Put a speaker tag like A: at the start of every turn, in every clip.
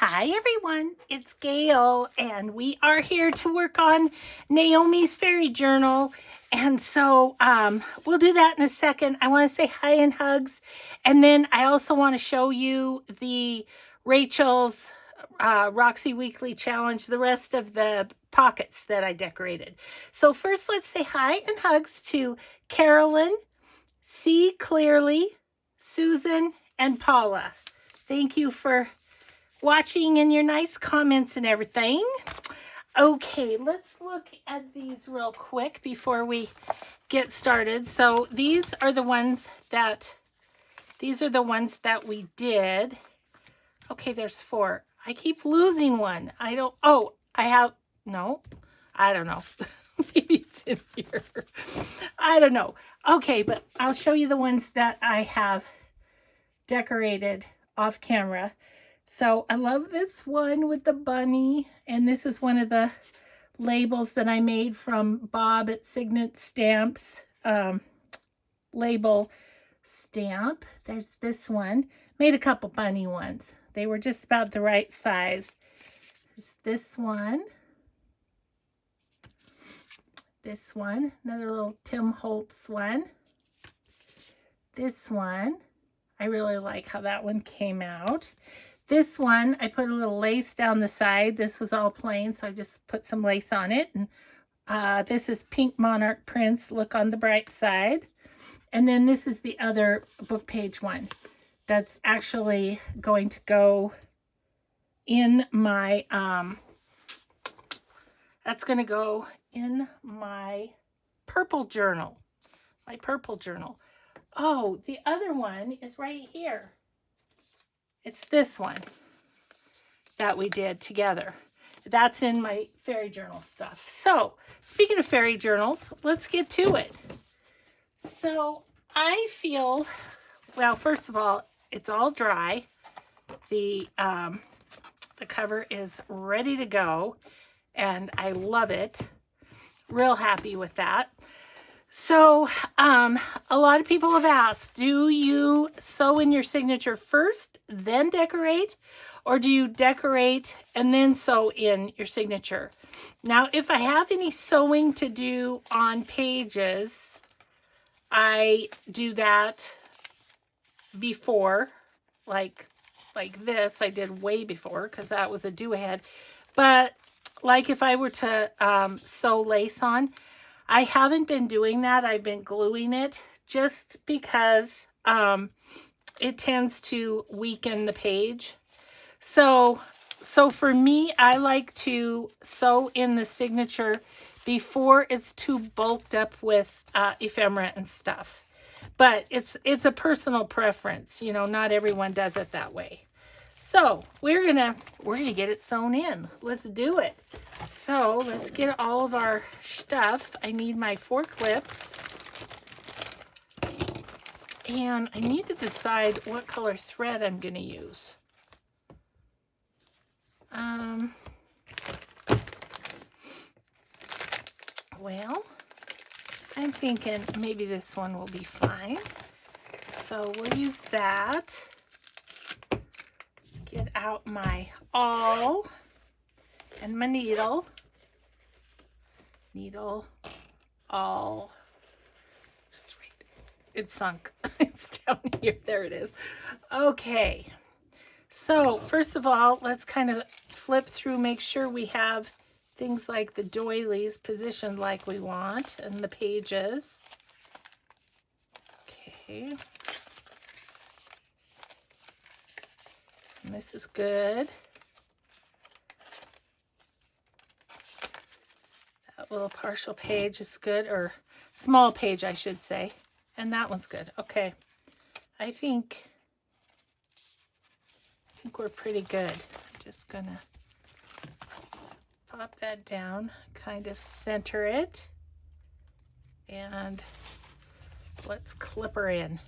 A: Hi everyone, it's Gail and we are here to work on Naomi's fairy journal. And so we'll do that in a second. I want to say hi and hugs. And then I also want to show you the Rachel's Roxy Weekly Challenge, the rest of the pockets that I decorated. So first let's say hi and hugs to Carolyn, See Clearly, Susan, and Paula. Thank you for watching and your nice comments and everything. Okay, let's look at these real quick before we get started. So these are the ones that we did. Okay, there's 4. I keep losing one. I don't know. Maybe it's in here. I don't know. Okay, but I'll show you the ones that I have decorated off camera. So I love this one with the bunny, and this is one of the labels that I made from Bob at Signet Stamps label stamp. There's this one. Made a couple bunny ones. They were just about the right size. There's this one. This one, another little Tim Holtz one. This one, I really like how that one came out. This one, I put a little lace down the side. This was all plain, so I just put some lace on it. And this is Pink Monarch Prince, Look on the Bright Side. And then this is the other book page one that's actually going to go in my, that's going to go in my purple journal. My purple journal. Oh, the other one is right here. It's this one that we did together. That's in my fairy journal stuff. So, speaking of fairy journals, let's get to it. So, I feel, well, first of all, it's all dry. The cover is ready to go, and I love it. Real happy with that. So, a lot of people have asked, do you sew in your signature first, then decorate? Or do you decorate and then sew in your signature? Now, if I have any sewing to do on pages, I do that before, like this. I did way before because that was a do-ahead. But like if I were to sew lace on, I haven't been doing that. I've been gluing it just because it tends to weaken the page. So for me, I like to sew in the signature before it's too bulked up with ephemera and stuff. But it's a personal preference. You know, not everyone does it that way. So we're gonna get it sewn in. Let's do it. So let's get all of our stuff. I need my 4 clips. And I need to decide what color thread I'm gonna use. Well, I'm thinking maybe this one will be fine. So we'll use that. Get out my awl and my needle. Needle, awl. Just right. It's sunk. It's down here. There it is. Okay. So first of all, let's kind of flip through, make sure we have things like the doilies positioned like we want and the pages. Okay. And this is good. That little partial page is good, or small page, I should say. And that one's good. Okay. I think we're pretty good. I'm just gonna pop that down, kind of center it, and let's clip her in.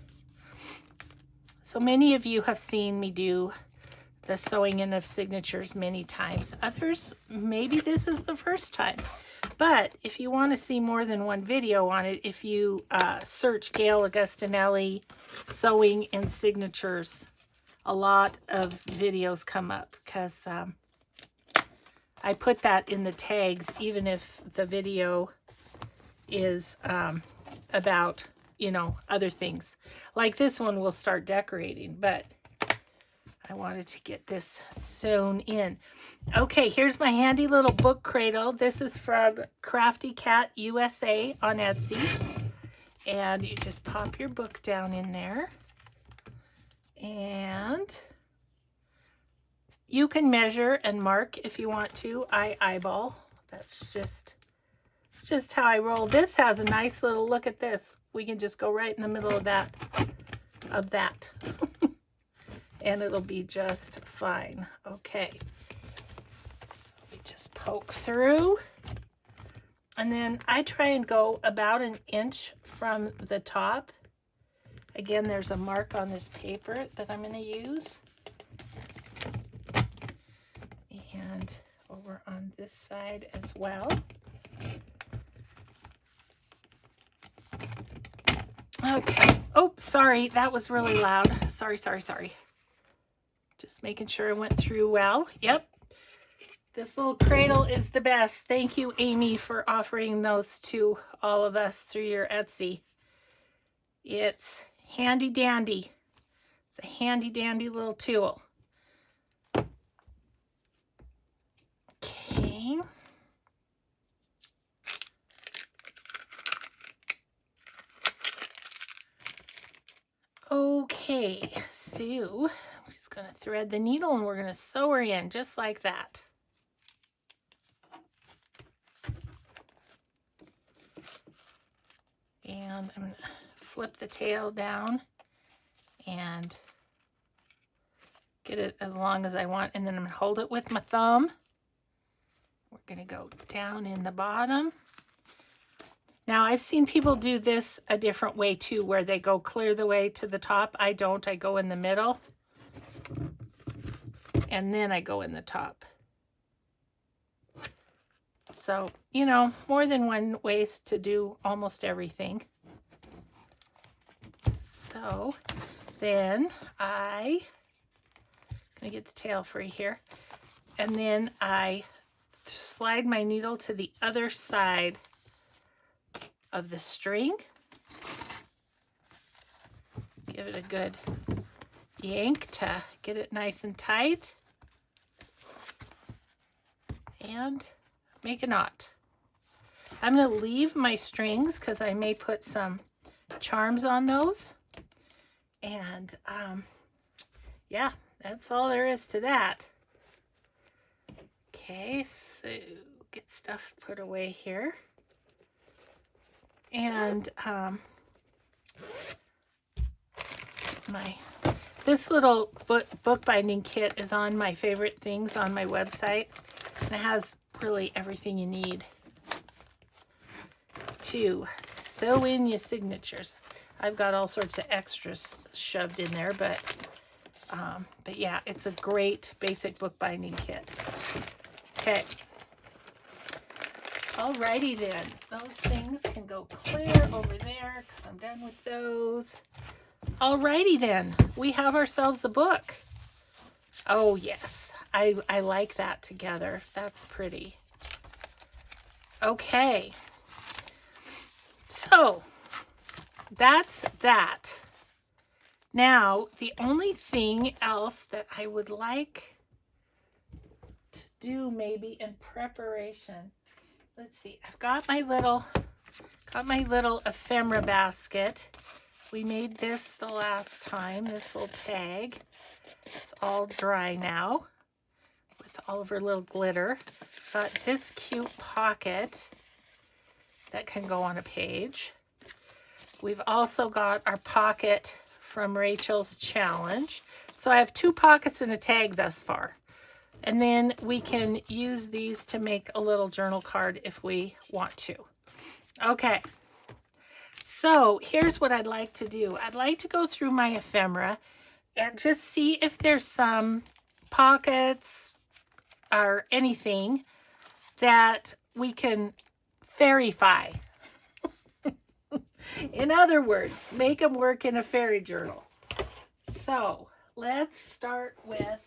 A: So many of you have seen me do the sewing in of signatures many times. Others, maybe this is the first time. But if you want to see more than one video on it, if you search Gail Augustinelli sewing in signatures a lot of videos come up, because I put that in the tags, even if the video is about, you know, other things. Like this one will start decorating, but I wanted to get this sewn in. Okay, here's my handy little book cradle. This is from Crafty Cat USA on Etsy. And you just pop your book down in there. And you can measure and mark if you want to. I eyeball. That's just how I roll. This has a nice little, look at this. We can just go right in the middle of that. And it'll be just fine. Okay. So we just poke through. And then I try and go about an inch from the top. Again, there's a mark on this paper that I'm going to use. And over on this side as well. Okay. Oh, sorry. That was really loud. Sorry. Just making sure it went through well. Yep. This little cradle is the best. Thank you, Amy, for offering those to all of us through your Etsy. It's handy dandy. It's a handy dandy little tool. Okay. Okay, so I'm just going to thread the needle and we're going to sew her in just like that. And I'm going to flip the tail down and get it as long as I want, and then I'm going to hold it with my thumb. We're going to go down in the bottom. Now, I've seen people do this a different way too, where they go clear the way to the top. I don't. I go in the middle, and then I go in the top. So, you know, more than one ways to do almost everything. So then I'm going to get the tail free here. And then I slide my needle to the other side of the string. Give it a good yank to get it nice and tight. And make a knot. I'm going to leave my strings because I may put some charms on those. And yeah, that's all there is to that. Okay, so get stuff put away here. And this little bookbinding kit is on my favorite things on my website. And it has really everything you need to sew in your signatures. I've got all sorts of extras shoved in there, but yeah, it's a great basic bookbinding kit. Okay. Alrighty then. Those things can go clear over there because I'm done with those. Alrighty then. We have ourselves a book. Oh yes. I like that together. That's pretty. Okay. So that's that. Now, the only thing else that I would like to do maybe in preparation. Let's see. I've got my little ephemera basket. We made this the last time, this little tag. It's all dry now with all of her little glitter. Got this cute pocket that can go on a page. We've also got our pocket from Rachel's challenge. So I have 2 pockets and a tag thus far. And then we can use these to make a little journal card if we want to. Okay. So here's what I'd like to do. I'd like to go through my ephemera and just see if there's some pockets or anything that we can fairify. In other words, make them work in a fairy journal. So let's start with,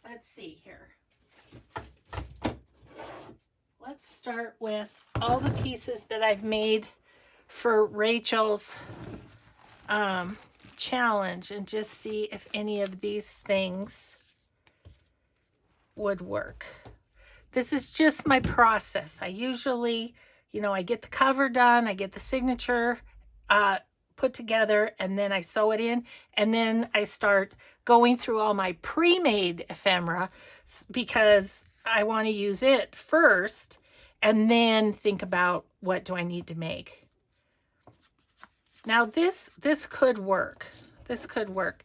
A: let's see here. Let's start with all the pieces that I've made for Rachel's challenge and just see if any of these things would work. This is just my process. I usually, I get the cover done, I get the signature put together, and then I sew it in, and then I start going through all my pre-made ephemera because I want to use it first and then think about what do I need to make. Now this could work. This could work.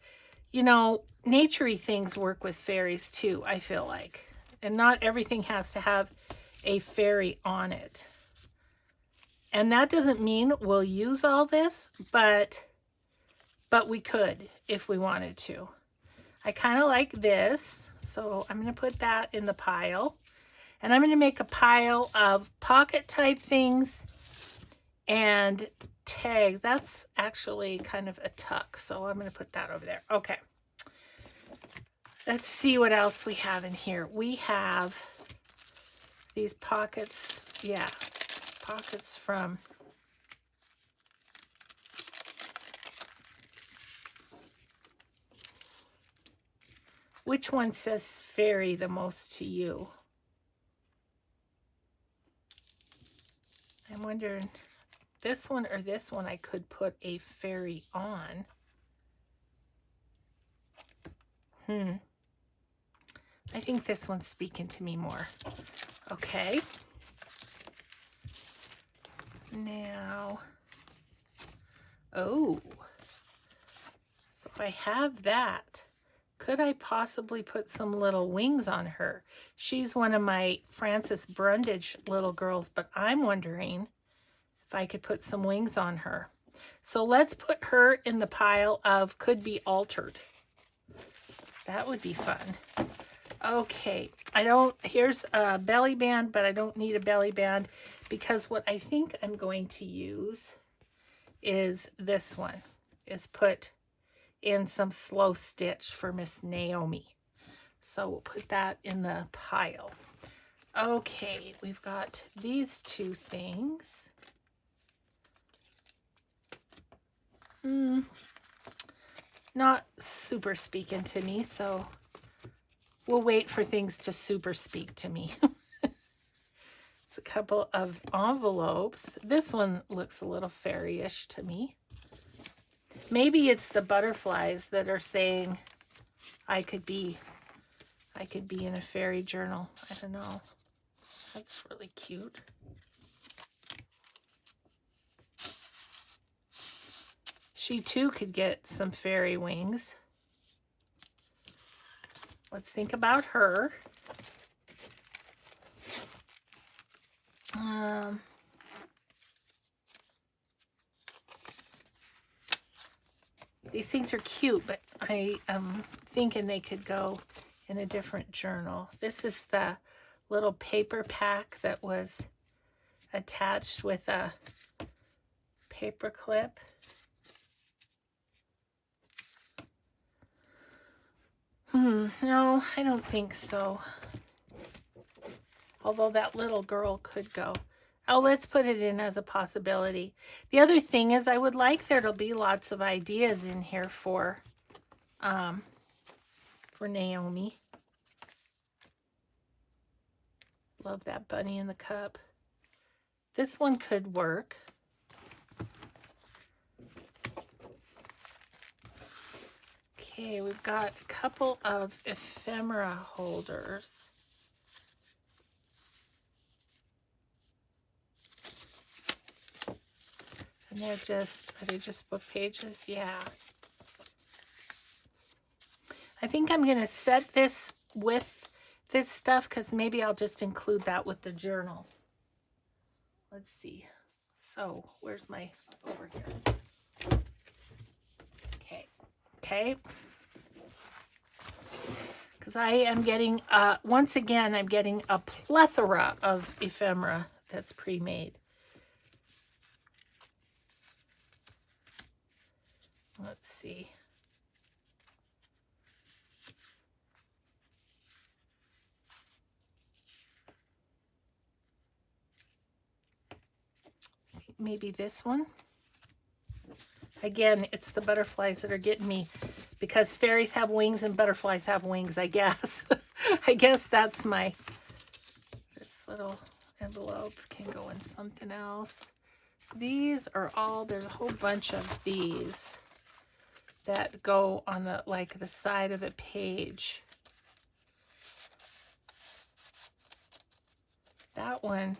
A: Nature-y things work with fairies too, I feel like. And not everything has to have a fairy on it. And that doesn't mean we'll use all this, but we could if we wanted to. I kind of like this, so I'm going to put that in the pile. And I'm going to make a pile of pocket type things and tag. That's actually kind of a tuck, so I'm going to put that over there. Okay. Let's see what else we have in here. We have these pockets. Yeah, pockets from which one says fairy the most to you? I'm wondering, this one or this one I could put a fairy on. I think this one's speaking to me more. Okay. Now, oh, so if I have that, could I possibly put some little wings on her? She's one of my Frances Brundage little girls, but I'm wondering if I could put some wings on her. So let's put her in the pile of could be altered. That would be fun. Okay, here's a belly band, but I don't need a belly band because what I think I'm going to use is this one, is put in some slow stitch for Miss Naomi. So we'll put that in the pile. Okay, we've got these two things. Not super speaking to me, so we'll wait for things to super speak to me. It's a couple of envelopes. This one looks a little fairy-ish to me. Maybe it's the butterflies that are saying I could be in a fairy journal. I don't know. That's really cute. She too could get some fairy wings. Let's think about her. These things are cute, but I am thinking they could go in a different journal. This is the little paper pack that was attached with a paper clip. No, I don't think so. Although that little girl could go. Oh, let's put it in as a possibility. The other thing is I would like there to be lots of ideas in here for Naomi. Love that bunny in the cup. This one could work. Okay, we've got a couple of ephemera holders. And are they just book pages? Yeah. I think I'm going to set this with this stuff because maybe I'll just include that with the journal. Let's see. So, where's my, over here. Okay. Because I am getting, once again, I'm getting a plethora of ephemera that's pre-made. Let's see. maybe this one. Again, it's the butterflies that are getting me, because fairies have wings and butterflies have wings, I guess. I guess that's my, this little envelope can go in something else. These are all, there's a whole bunch of these that go on the, like the side of a page. That one,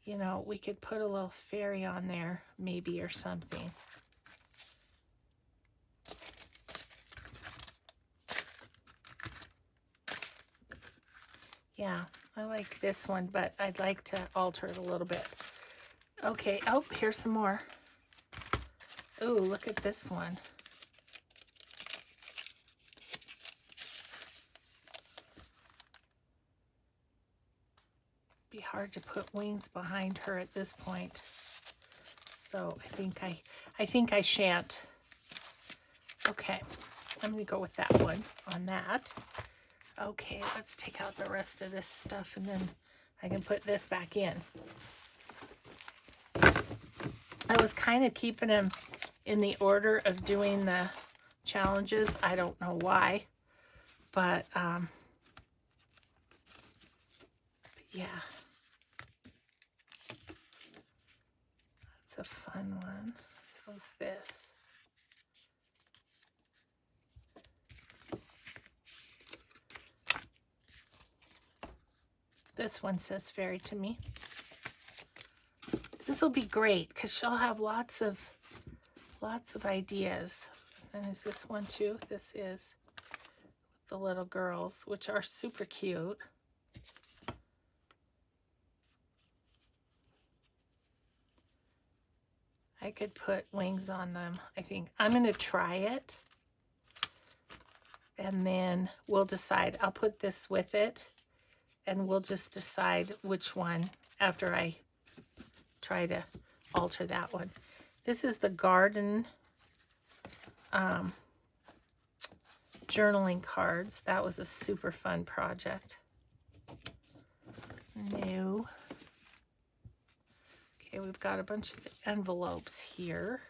A: you know, we could put a little fairy on there maybe or something. Yeah, I like this one, but I'd like to alter it a little bit. Okay, oh, here's some more. Ooh, look at this one. Be hard to put wings behind her at this point. So I think I shan't. Okay, I'm gonna go with that one on that. Okay, let's take out the rest of this stuff and then I can put this back in. I was kind of keeping them in the order of doing the challenges. I don't know why, but yeah. That's a fun one. So is this. This one says fairy to me. This will be great because she'll have lots of ideas. And is this one too? This is with the little girls, which are super cute. I could put wings on them. I think I'm going to try it. And then we'll decide. I'll put this with it. And we'll just decide which one after I try to alter that one. This is the garden journaling cards. That was a super fun project. New. Okay, we've got a bunch of envelopes here.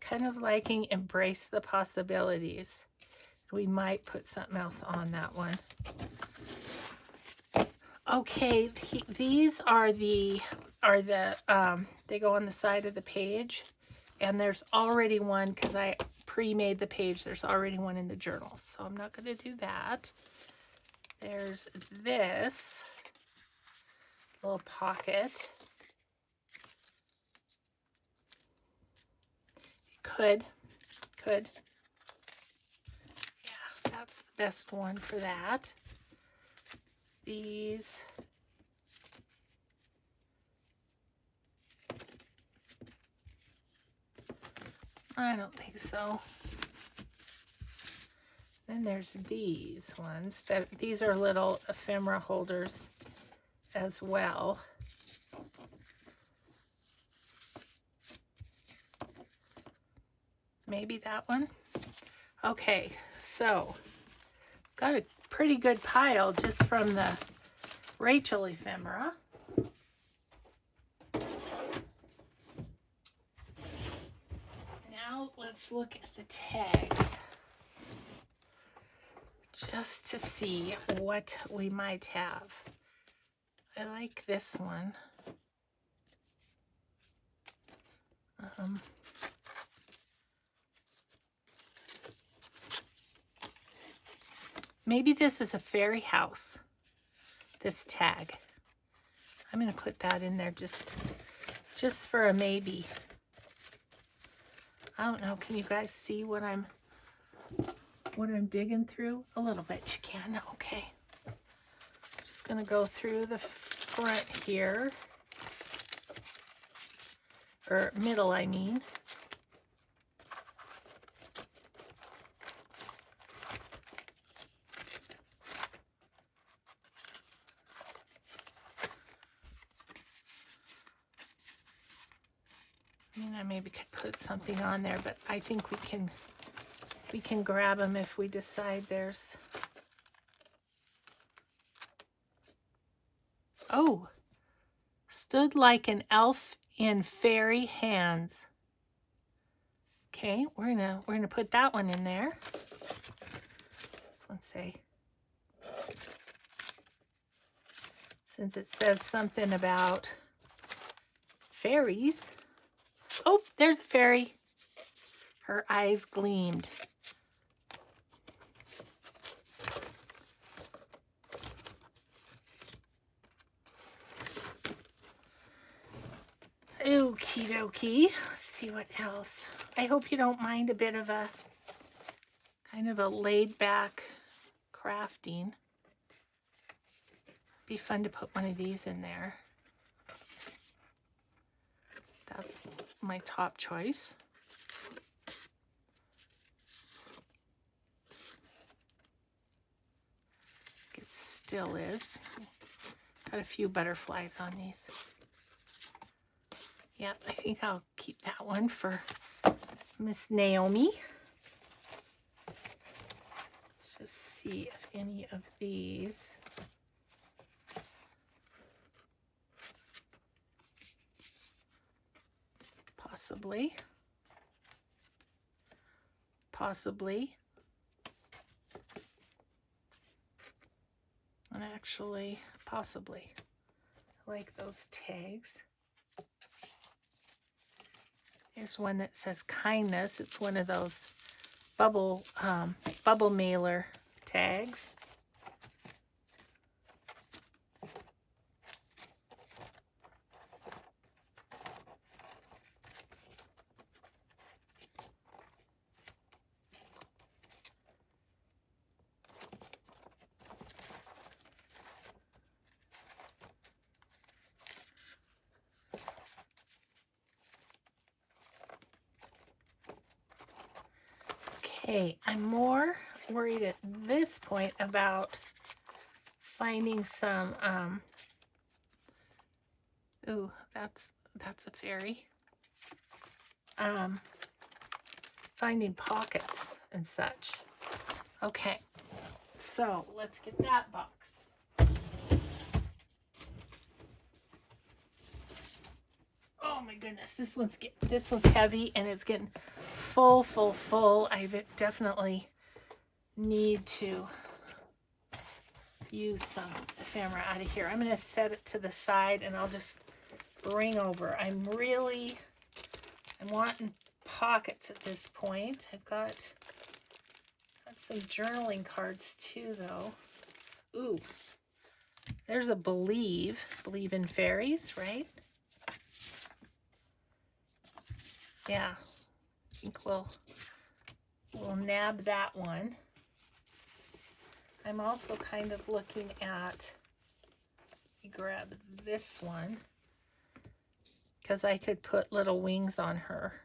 A: Kind of liking embrace the possibilities. We might put something else on that one. Okay, these are the they go on the side of the page, and there's already one because I pre-made the page. There's already one in the journal, so I'm not going to do that. There's this little pocket. Could. Yeah, that's the best one for that. These. I don't think so. Then there's these ones. These are little ephemera holders as well. Maybe that one. Okay, so got a pretty good pile just from the Rachel ephemera. Now let's look at the tags just to see what we might have. I like this one. Maybe this is a fairy house, this tag. I'm going to put that in there just for a maybe. I don't know. Can you guys see what I'm digging through? A little bit. You can. Okay. Just going to go through the front here. Or middle, I mean. I mean, I maybe could put something on there, but I think we can grab them if we decide there's... Oh, stood like an elf in fairy hands. Okay, we're gonna put that one in there. What does this one say? Since it says something about fairies. Oh, there's a fairy. Her eyes gleamed. Okie dokie. Let's see what else. I hope you don't mind a bit of a kind of a laid back crafting. Be fun to put one of these in there. That's my top choice. It still is. Got a few butterflies on these. Yep, I think I'll keep that one for Miss Naomi. Let's just see if any of these. Possibly. And actually, possibly. I like those tags. Here's one that says kindness. It's one of those bubble mailer tags. Okay, I'm more worried at this point about finding some, ooh, that's a fairy. Finding pockets and such. Okay, so let's get that box. Oh my goodness, this one's heavy and it's getting full. I definitely need to use some ephemera out of here. I'm going to set it to the side and I'll just bring over. I'm wanting pockets at this point. I've got some journaling cards too, though. Ooh, there's a believe in fairies, right? Yeah, I think we'll nab that one. I'm also kind of looking at, let me grab this one, because I could put little wings on her.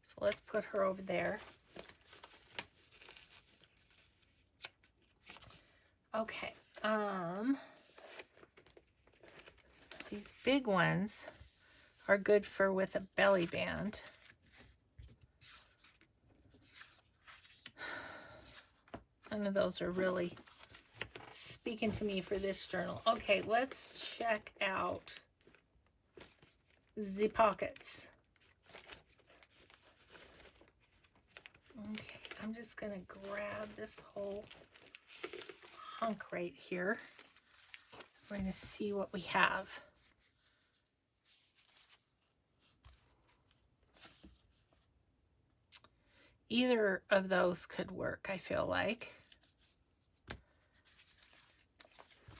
A: So let's put her over there. Okay, these big ones are good for with a belly band. None of those are really speaking to me for this journal. Okay, let's check out the pockets. Okay, I'm just going to grab this whole hunk right here. We're going to see what we have. Either of those could work, I feel like.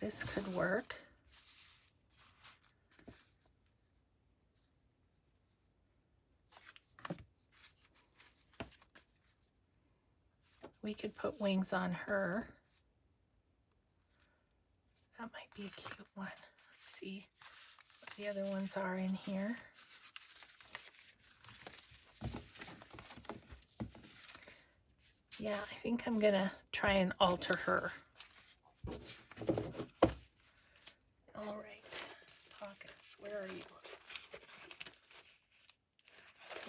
A: This could work. We could put wings on her. That might be a cute one. Let's see what the other ones are in here. Yeah, I think I'm gonna try and alter her. All right, pockets, where are you?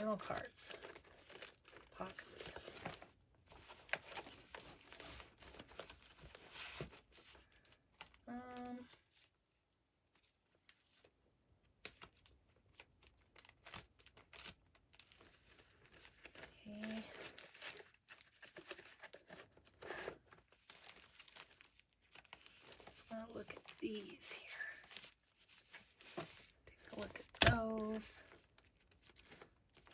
A: journal cards. Pockets. Okay. I'll look at these here. Take a look at those.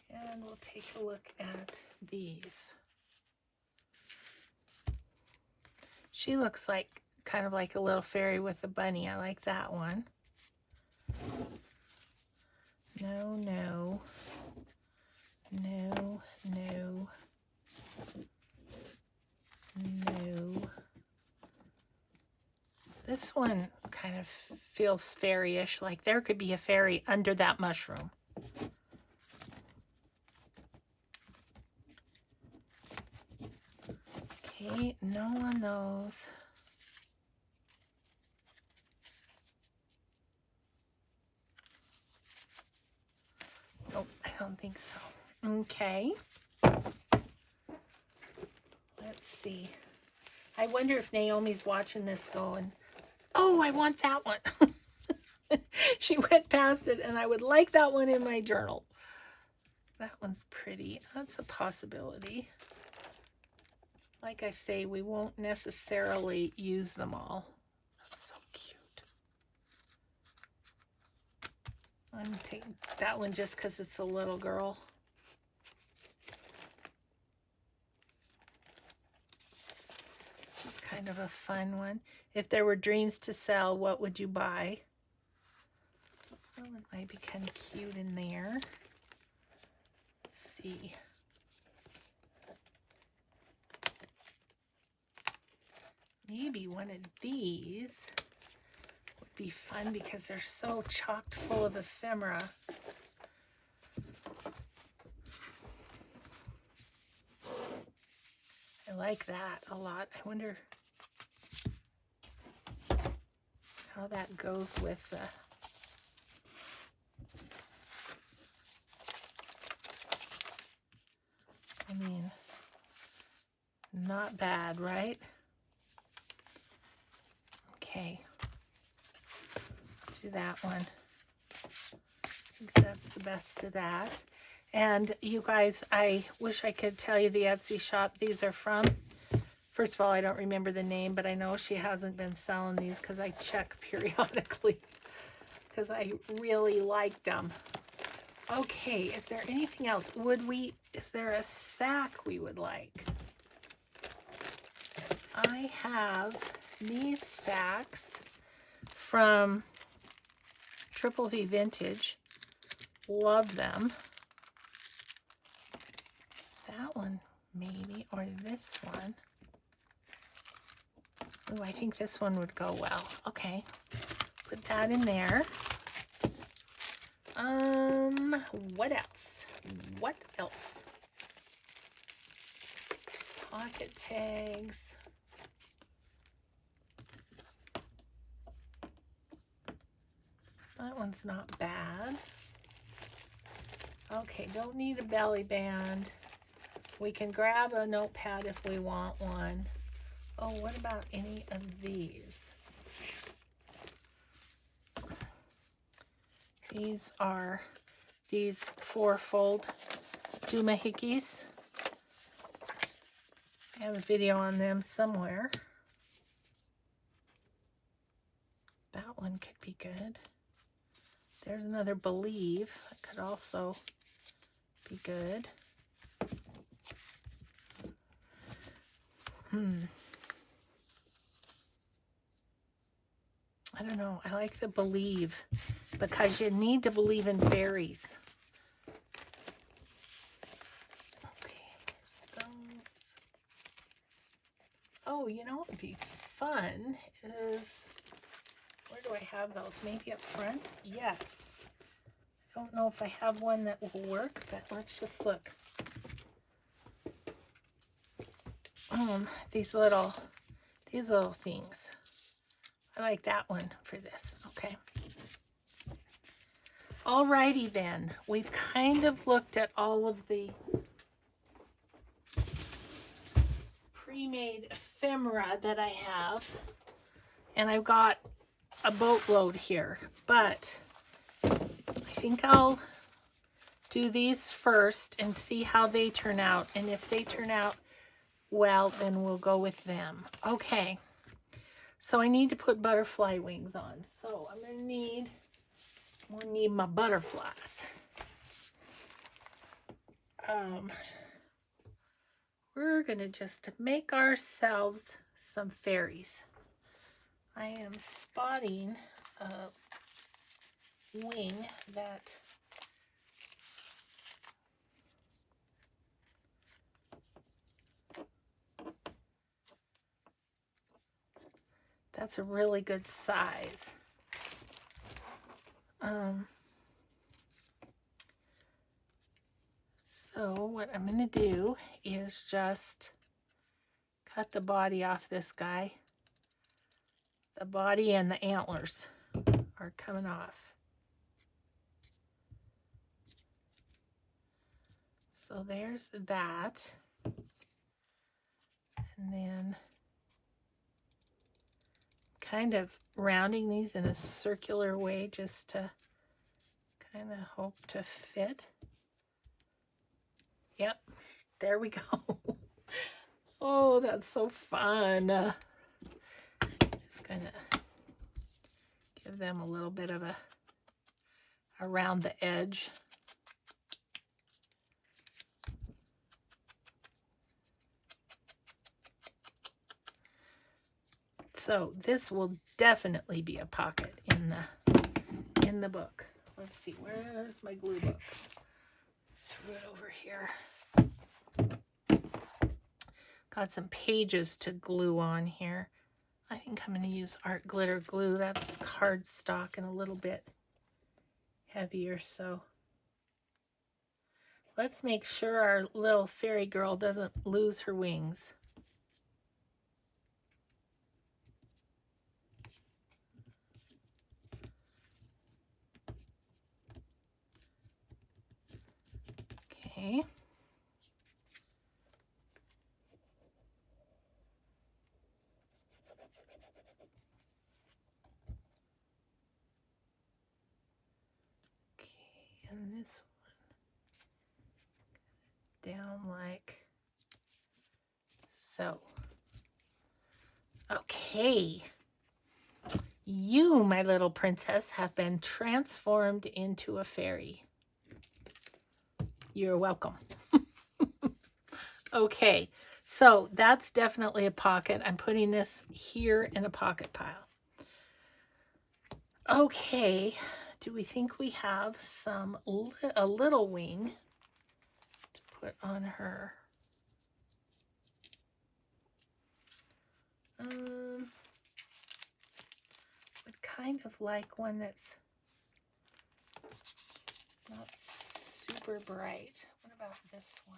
A: And we'll take a look at these. She looks like kind of like a little fairy with a bunny. I like that one. No, no. No, no. No. This one kind of feels fairy-ish, like there could be a fairy under that mushroom. Okay, no on those. Nope, I don't think so. Okay. Let's see. I wonder if Naomi's watching this going, oh, I want that one. She went past it, and I would like that one in my journal. That one's pretty. That's a possibility. Like I say, we won't necessarily use them all. That's so cute. I'm taking that one just because it's a little girl. This is kind of a fun one. If there were dreams to sell, what would you buy? That one might be kind of cute in there. Let's see. Maybe one of these would be fun because they're so chocked full of ephemera. I like that a lot. I wonder how that goes with the... I mean, not bad, right? Okay, do that one. I think that's the best of that. And you guys, I wish I could tell you the Etsy shop these are from. First of all, I don't remember the name, but I know she hasn't been selling these because I check periodically because I really liked them. Okay, is there anything else? Is there a sack we would like? I have these sacks from Triple V Vintage. Love them. That one maybe, or this one. Oh, I think this one would go well. Okay, put that in there. What else? What else? Pocket tags. That one's not bad. Okay, don't need a belly band. We can grab a notepad if we want one. Oh, what about any of these? These are these 4-fold doohickeys. I have a video on them somewhere. That one could be good. There's another Believe. That could also be good. I don't know. I like the Believe because you need to believe in fairies. Okay, there's those. Oh, you know what would be fun is, where do I have those? Maybe up front? Yes. I don't know if I have one that will work, but let's just look. These little things. I like that one for this, okay. Alrighty then, we've kind of looked at all of the pre-made ephemera that I have, and I've got a boatload here, but I think I'll do these first and see how they turn out, and if they turn out well, then we'll go with them. Okay, so I need to put butterfly wings on, so I'm gonna need my butterflies. We're gonna just make ourselves some fairies. I am spotting a wing that's a really good size. So what I'm going to do is just cut the body off this guy. The body and the antlers are coming off. So there's that. And then kind of rounding these in a circular way just to kind of hope to fit. Yep, there we go. Oh, that's so fun. Just gonna give them a little bit of a around the edge. So this will definitely be a pocket in the book. Let's see, where's my glue book? Threw it over here. Got some pages to glue on here. I think I'm going to use art glitter glue. That's cardstock and a little bit heavier. So let's make sure our little fairy girl doesn't lose her wings. Okay. And this one down like so. Okay. You, my little princess, have been transformed into a fairy. You're welcome. Okay, so that's definitely a pocket. I'm putting this here in a pocket pile. Okay, do we think we have a little wing to put on her? Would kind of like one that's not super bright. What about this one?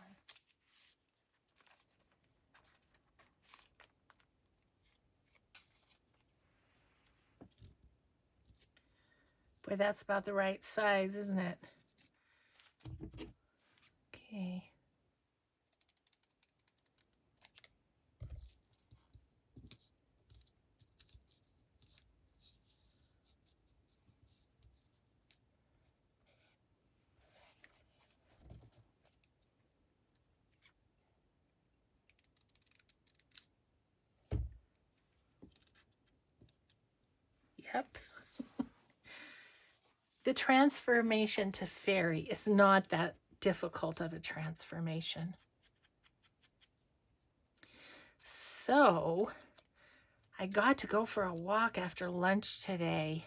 A: Boy, that's about the right size, isn't it? Okay. Yep. The transformation to fairy is not that difficult of a transformation. So, I got to go for a walk after lunch today.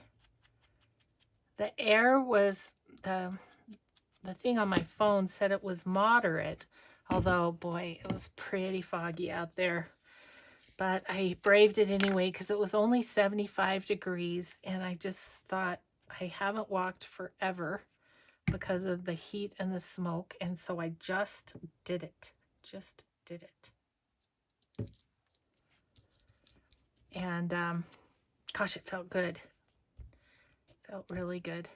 A: The air was, the thing on my phone said it was moderate, although, boy, it was pretty foggy out there. But I braved it anyway because it was only 75 degrees, and I just thought, I haven't walked forever because of the heat and the smoke, and so I just did it. Just did it. And gosh, it felt good. Felt really good.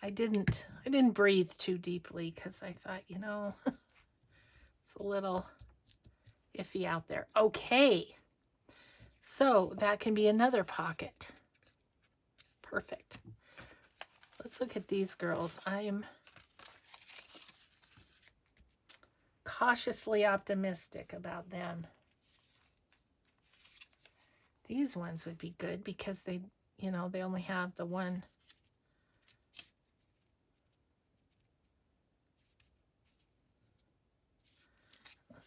A: I didn't breathe too deeply because I thought, you know, it's a little iffy out there. Okay. So that can be another pocket. Perfect. Let's look at these girls. I am cautiously optimistic about them. These ones would be good because they, you know, they only have the one.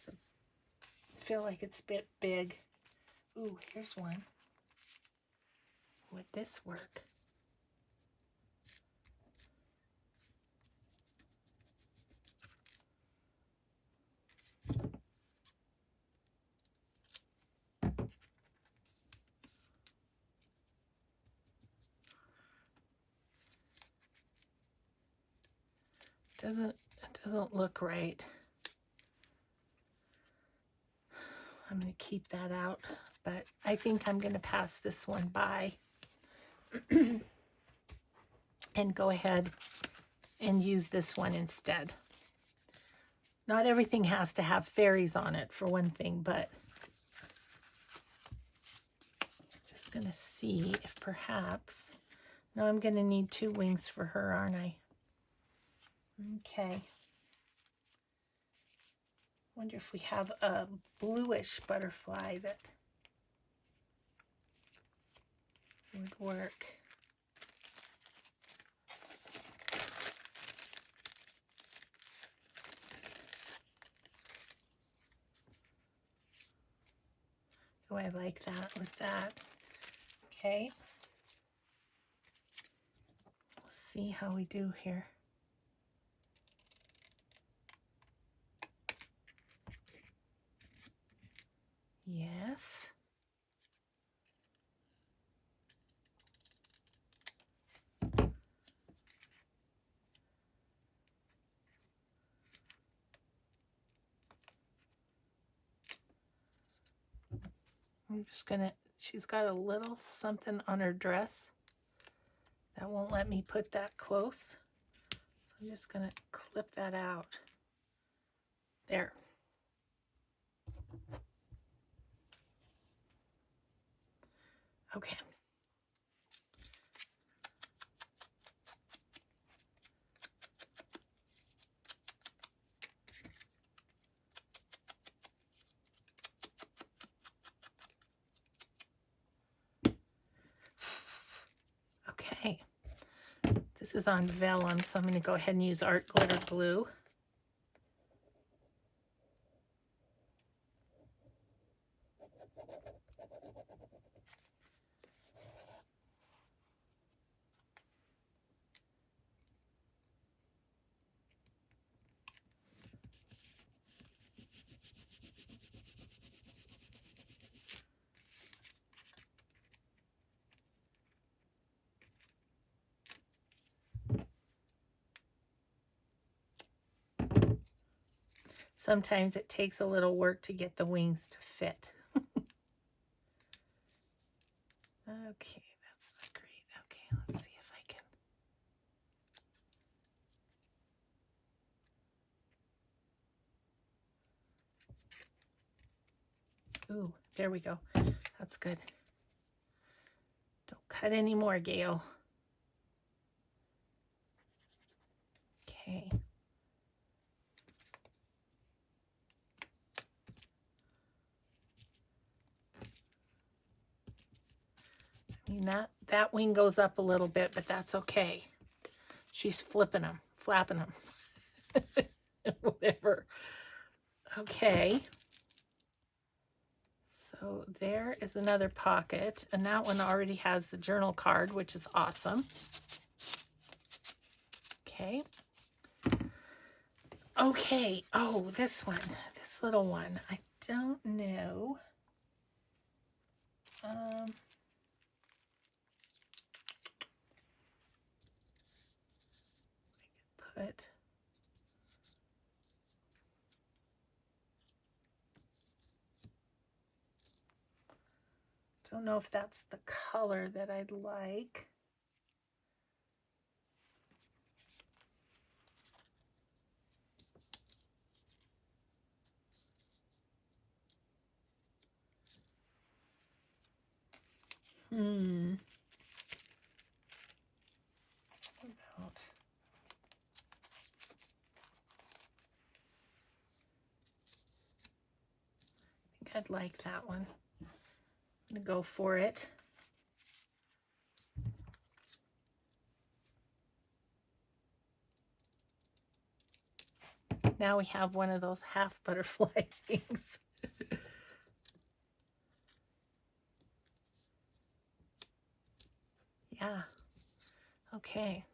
A: I feel like it's a bit big. Ooh, here's one. Would this work? It doesn't look right. I'm going to keep that out, but I think I'm going to pass this one by and go ahead and use this one instead. Not everything has to have fairies on it for one thing, but just going to see if perhaps, no, I'm going to need 2 wings for her, aren't I? Okay. Wonder if we have a bluish butterfly that would work. Oh, I like that with that. Okay. Let's see how we do here. Yes. I'm just gonna, she's got a little something on her dress that won't let me put that close. So I'm just gonna clip that out. There. Okay. Okay. This is on vellum, so I'm going to go ahead and use art glitter glue. Sometimes it takes a little work to get the wings to fit. Okay, that's not great. Okay, let's see if I can. Ooh, there we go. That's good. Don't cut any more, Gail. Okay. I mean, that wing goes up a little bit, but that's okay. She's flipping them, flapping them, whatever. Okay. So there is another pocket, and that one already has the journal card, which is awesome. Okay. Okay. Oh, this one, this little one. I don't know. I could put. Don't know if that's the color that I'd like. What about... I think I'd like that one. I'm going to go for it. Now we have one of those half butterfly things. Yeah. Okay.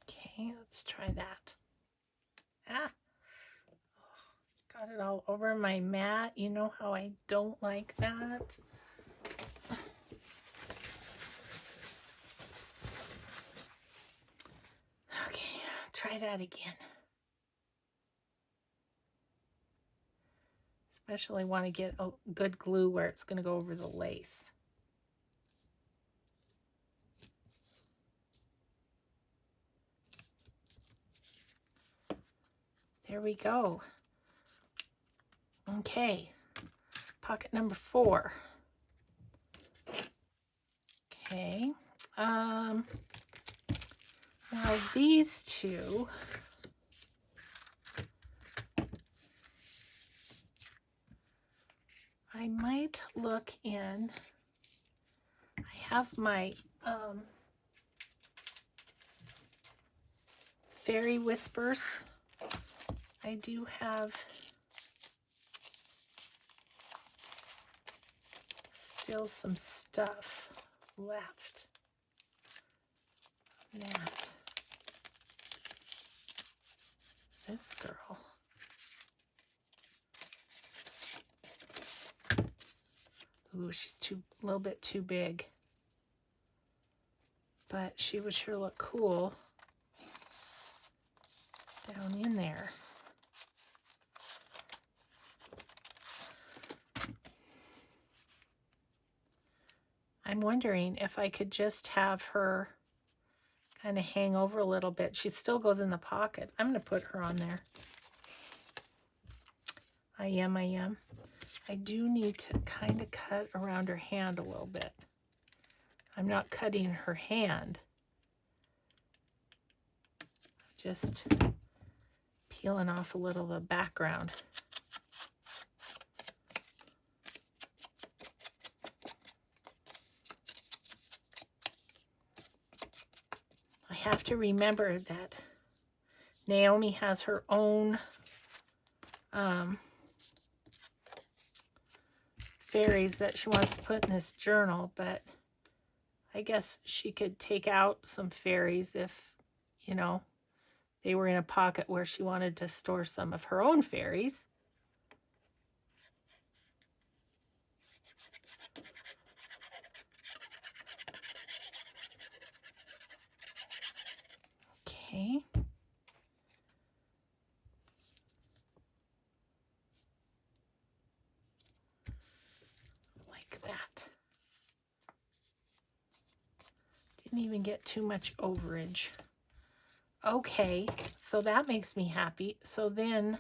A: Okay, let's try that. Ah, got it all over my mat. You know how I don't like that. Okay, try that again. Especially want to get a good glue where it's going to go over the lace. There we go. Okay, pocket number 4. Okay, now these two, I might look in. I have my fairy whispers. I do have still some stuff left. That. This girl. Ooh, she's a little bit too big. But she would sure look cool down in there. I'm wondering if I could just have her kind of hang over a little bit. She still goes in the pocket. I'm going to put her on there. I am. I do need to kind of cut around her hand a little bit. I'm not cutting her hand. Just peeling off a little of the background. I have to remember that Naomi has her own fairies that she wants to put in this journal, but I guess she could take out some fairies if, you know, they were in a pocket where she wanted to store some of her own fairies. Okay. Like that. Didn't even get too much overage. Okay, so that makes me happy. So then,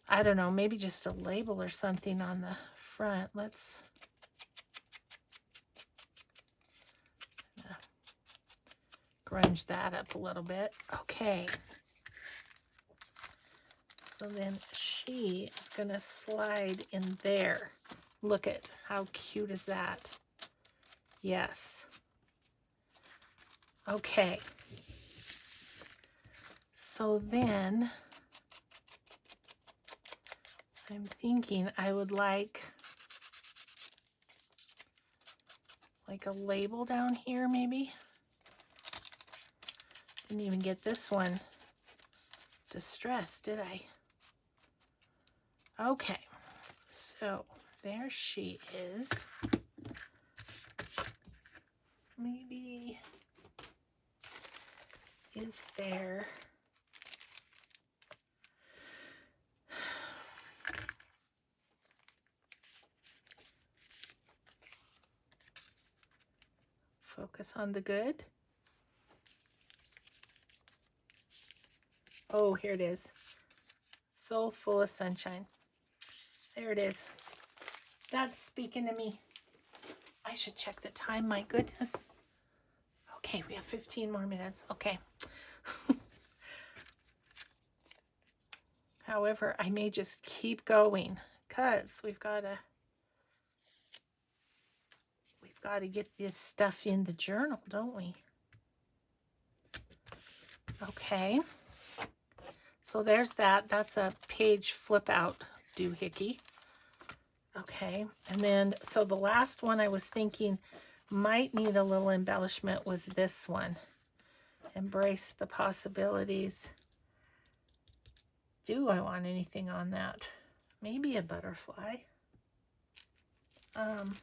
A: I don't know, maybe just a label or something on the front. Let's grunge that up a little bit. Okay. So then she is going to slide in there. Look at how cute is that? Yes. Okay. So then I'm thinking I would like a label down here maybe. Didn't even get this one distressed, did I? Okay, so there she is. Maybe is there Focus on the good. Oh, here it is. So full of sunshine. There it is. That's speaking to me. I should check the time, my goodness. Okay, we have 15 more minutes. Okay. However, I may just keep going because we've got to get this stuff in the journal, don't we? Okay. So there's that. That's a page flip out doohickey. Okay. And then, so the last one I was thinking might need a little embellishment was this one. Embrace the possibilities. Do I want anything on that? Maybe a butterfly. I'm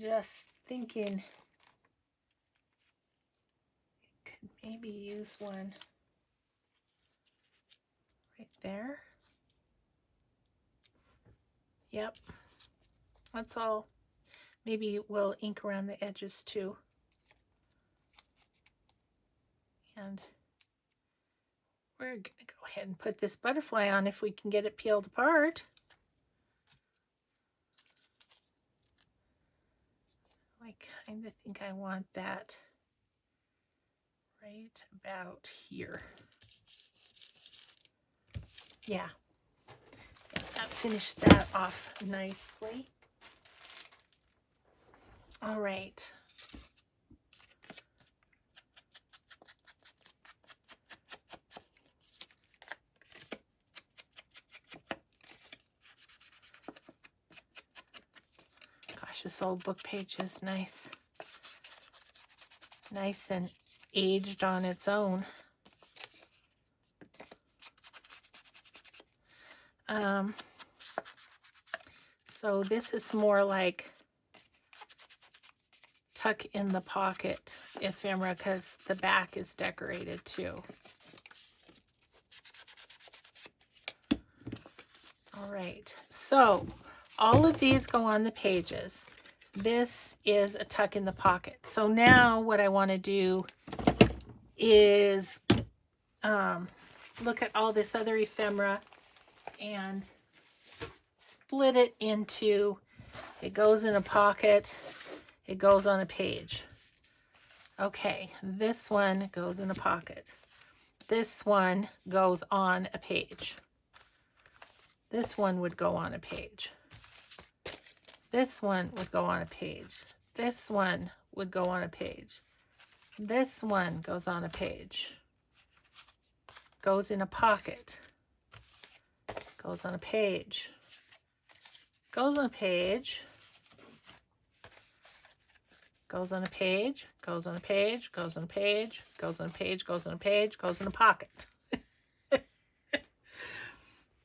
A: just thinking could maybe use one right there. Yep, that's all. Maybe we'll ink around the edges too. And we're gonna go ahead and put this butterfly on if we can get it peeled apart. I kind of think I want that right about here. Yeah, that finished that off nicely. All right. Gosh, this old book page is nice. Nice and aged on its own. So this is more like tuck in the pocket ephemera because the back is decorated too. All right, so all of these go on the pages. This is a tuck in the pocket. So now what I want to do is look at all this other ephemera and split it into, it goes in a pocket, it goes on a page. Okay, this one goes in a pocket. This one goes on a page. This one would go on a page. This one would go on a page. This one would go on a page. This one goes on a page. Goes in a pocket. Goes on a page. Goes on a page. Goes on a page. Goes on a page. Goes on a page. Goes on a page. Goes on a page. Goes in a pocket.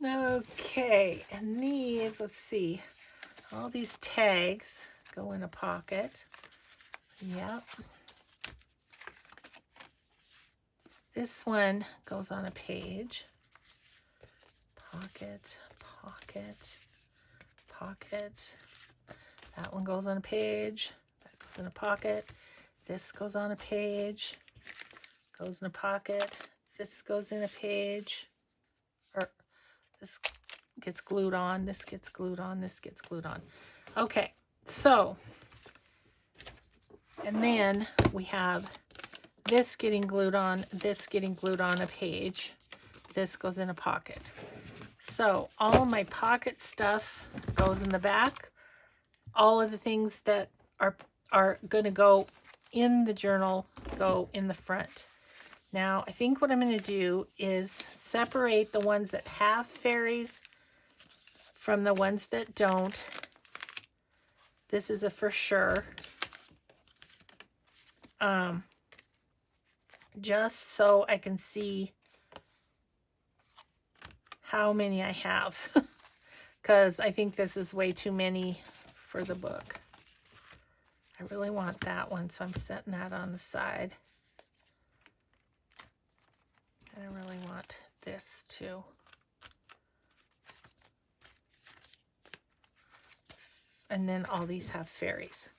A: Okay, and these, let's see, all these tags go in a pocket. Yep. This one goes on a page. Pocket, pocket, pocket. That one goes on a page. That goes in a pocket. This goes on a page. Goes in a pocket. This goes in a page. Or this gets glued on. This gets glued on. This gets glued on. Okay, so, and then we have this getting glued on, this getting glued on a page. This goes in a pocket. So all of my pocket stuff goes in the back. All of the things that are going to go in the journal go in the front. Now, I think what I'm going to do is separate the ones that have fairies from the ones that don't. This is a for sure. Just so I can see how many I have. Because I think this is way too many for the book. I really want that one, so I'm setting that on the side. And I really want this too. And then all these have fairies.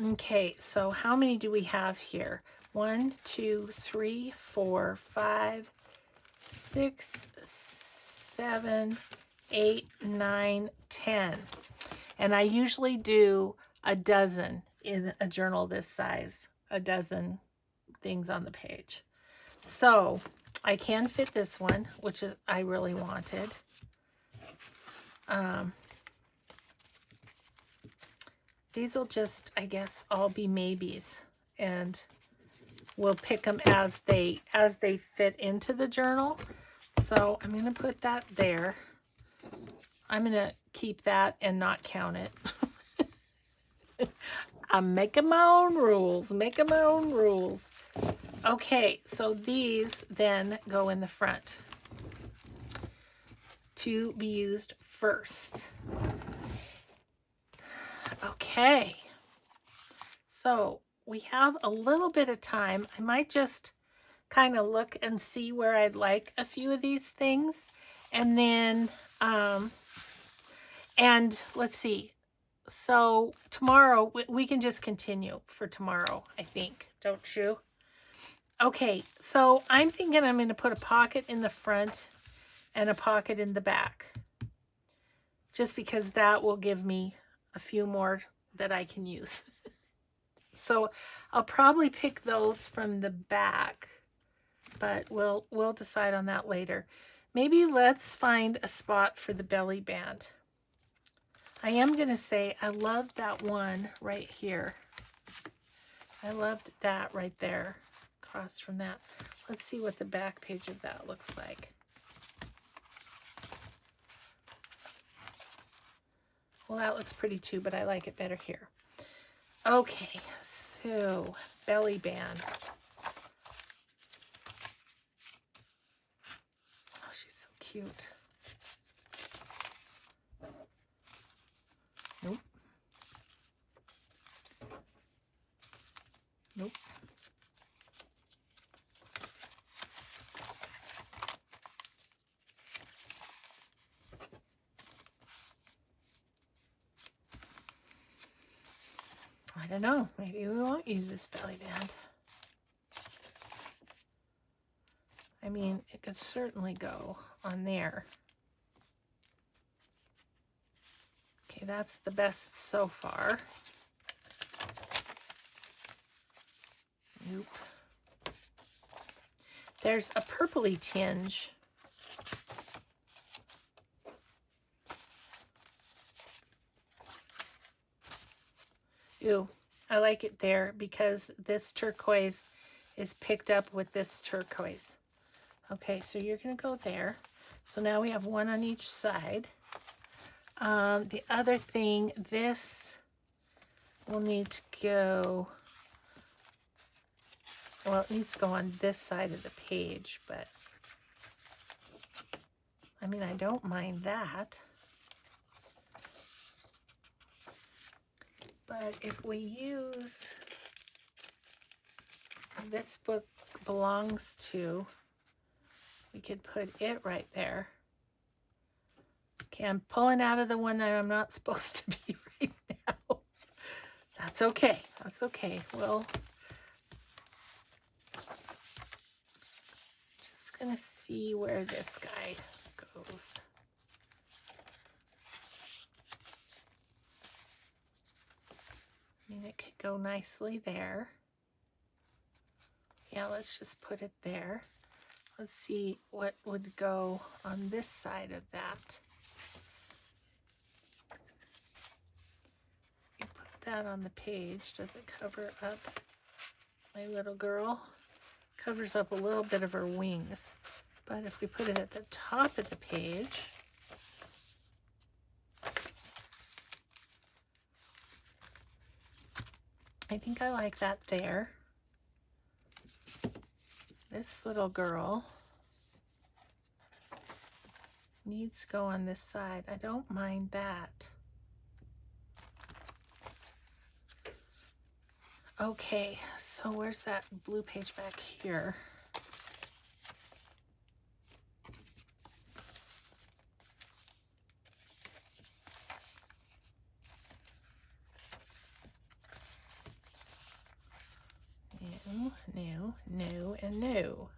A: Okay, so how many do we have here? 1, 2, 3, 4, 5, 6, 7, 8, 9, 10. And I usually do a dozen in a journal this size, a dozen things on the page. So I can fit this one, which is I really wanted. These will just, I guess, all be maybes, and we'll pick them as they fit into the journal. So I'm going to put that there. I'm going to keep that and not count it. I'm making my own rules, making my own rules. Okay, so these then go in the front to be used first. Okay, so we have a little bit of time. I might just kind of look and see where I'd like a few of these things. And then, and let's see. So tomorrow, we can just continue for tomorrow, I think, don't you? Okay, so I'm thinking I'm going to put a pocket in the front and a pocket in the back. Just because that will give me a few more that I can use. So I'll probably pick those from the back, but we'll decide on that later. Maybe let's find a spot for the belly band. I am going to say I love that one right here. I loved that right there, across from that. Let's see what the back page of that looks like. Well, that looks pretty too, but I like it better here. Okay, so belly band. Oh, she's so cute. Nope. Nope. I don't know. Maybe we won't use this belly band. I mean, it could certainly go on there. Okay, that's the best so far. Nope. There's a purpley tinge. Ooh, I like it there because this turquoise is picked up with this turquoise. Okay, so you're going to go there. So now we have one on each side. The other thing, this will need to go, well, it needs to go on this side of the page, but I mean, I don't mind that. But if we use this book belongs to, we could put it right there. Okay, I'm pulling out of the one that I'm not supposed to be right now. That's okay. That's okay. Well, just gonna see where this guy goes. I mean, it could go nicely there. Yeah, let's just put it there. Let's see what would go on this side of that. You put that on the page. Does it cover up my little girl? Covers up a little bit of her wings. But if we put it at the top of the page, I think I like that there. This little girl needs to go on this side. I don't mind that. Okay, so where's that blue page back here? new, new, and new.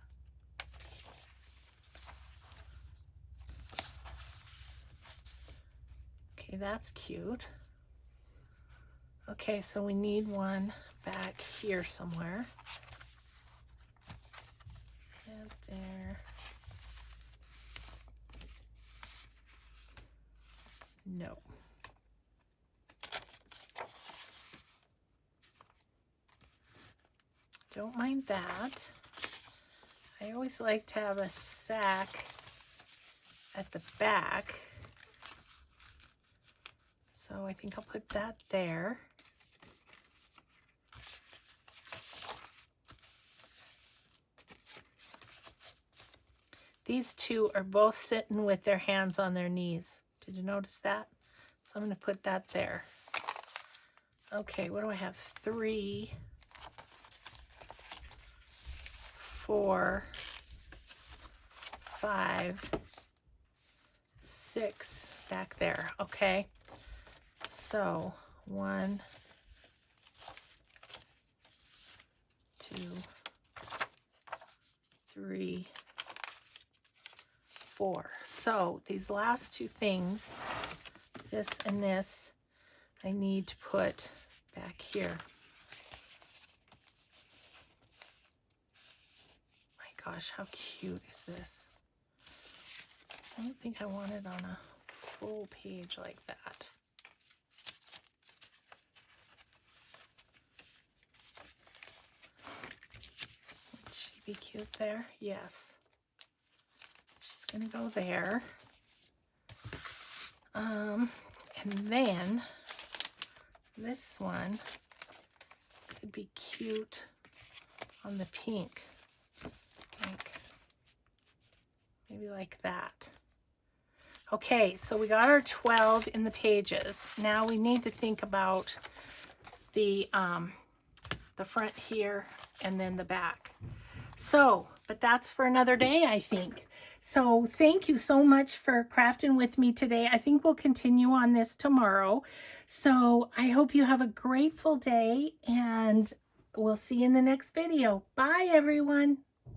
A: Okay, that's cute. Okay, so we need one back here somewhere. And there. No. Don't mind that. I always like to have a sack at the back. So I think I'll put that there. These two are both sitting with their hands on their knees. Did you notice that? So I'm going to put that there. Okay, what do I have? 3, 4, 5, 6 back there. Okay, so 1, 2, 3, 4. So these last two things, this and this, I need to put back here. My gosh, how cute is this? I don't think I want it on a full page like that. Would she be cute there? Yes. She's gonna go there. And then this one could be cute on the pink, like maybe like that. Okay, so we got our 12 in the pages. Now we need to think about the front here and then the back. So, but that's for another day, I think. So thank you so much for crafting with me today. I think we'll continue on this tomorrow. So I hope you have a grateful day, and we'll see you in the next video. Bye, everyone.